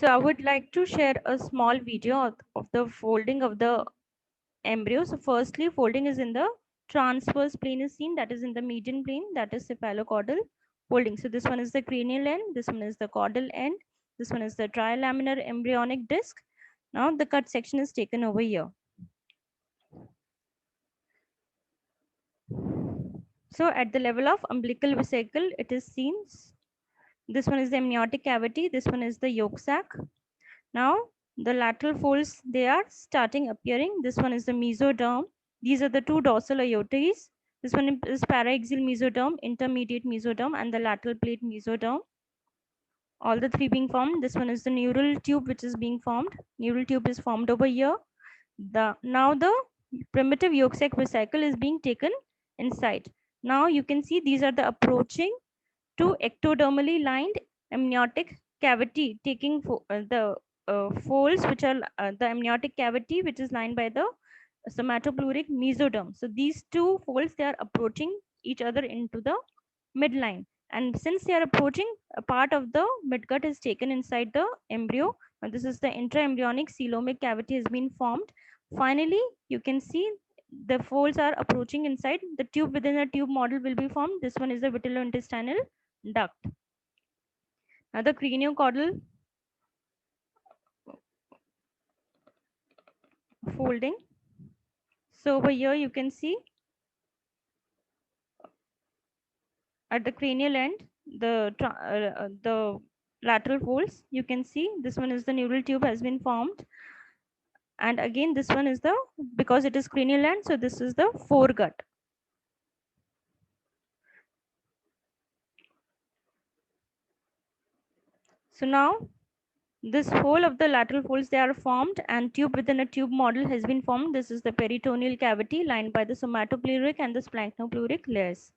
So I would like to share a small video of the folding of the embryo. So firstly, folding is in the transverse plane is seen, that is in the median plane, that is cephalocaudal folding. So this one is the cranial end, this one is the caudal end, this one is the trilaminar embryonic disc. Now the cut section is taken over here. So at the level of umbilical vesicle, it is seen. This one is the amniotic cavity, this one is the yolk sac. Now the lateral folds, they are starting appearing. This one is the mesoderm. These are the two dorsal aortes. This one is paraxial mesoderm, intermediate mesoderm, and the lateral plate mesoderm. All the three being formed. This one is the neural tube which is being formed. Neural tube is formed over here. Now the primitive yolk sac vesicle is being taken inside. Now you can see these are the approaching to ectodermally lined amniotic cavity, taking the folds which are the amniotic cavity which is lined by the somatopleuric mesoderm. So these two folds, they are approaching each other into the midline, and since they are approaching, a part of the midgut is taken inside the embryo. Now this is the intraembryonic coelomic cavity has been formed. Finally, you can see the folds are approaching inside. The tube within a tube model will be formed. This one is the vitellointestinal duct. Now the craniocaudal folding. So over here you can see at the cranial end, the lateral folds. You can see this one is the neural tube has been formed, and again this one is the, because it is cranial end, so this is the foregut. So now this whole of the lateral folds, they are formed, and tube within a tube model has been formed. This is the peritoneal cavity lined by the somatopleuric and the splanchnopluric layers.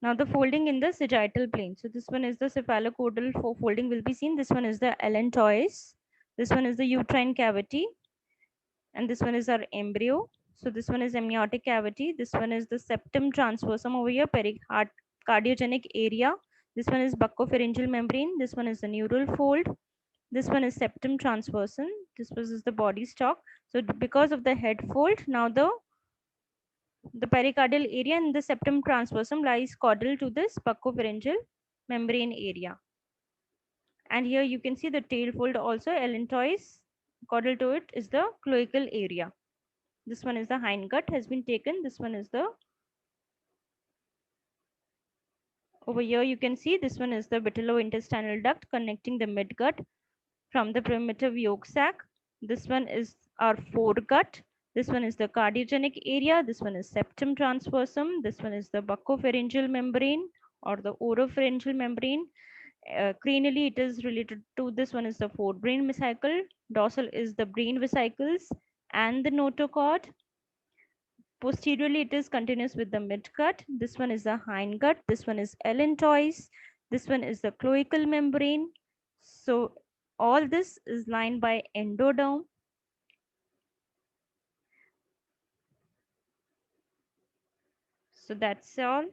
Now the folding in the sagittal plane. So this one is the cephalocaudal folding will be seen. This one is the allantois. This one is the uterine cavity, and this one is our embryo. So this one is amniotic cavity. This one is the septum transversum over here, cardiogenic area. This one is buccopharyngeal membrane. This one is the neural fold. This one is septum transversum. This was is the body stalk. So because of the head fold, now the pericardial area and the septum transversum lies caudal to this buccopharyngeal membrane area. And here you can see the tail fold also, allantois. Caudal to it is the cloacal area. This one is the hindgut has been taken. This one is the, over here you can see this one is the vitellointestinal duct connecting the midgut from the primitive yolk sac. This one is our foregut. This one is the cardiogenic area. This one is septum transversum. This one is the buccopharyngeal membrane or the oropharyngeal membrane. Cranially, it is related to this one is the forebrain vesicle. Dorsal is the brain vesicles and the notochord. Posteriorly, it is continuous with the midgut. This one is the hindgut. This one is allantois. This one is the cloacal membrane. So all this is lined by endoderm. So that's all.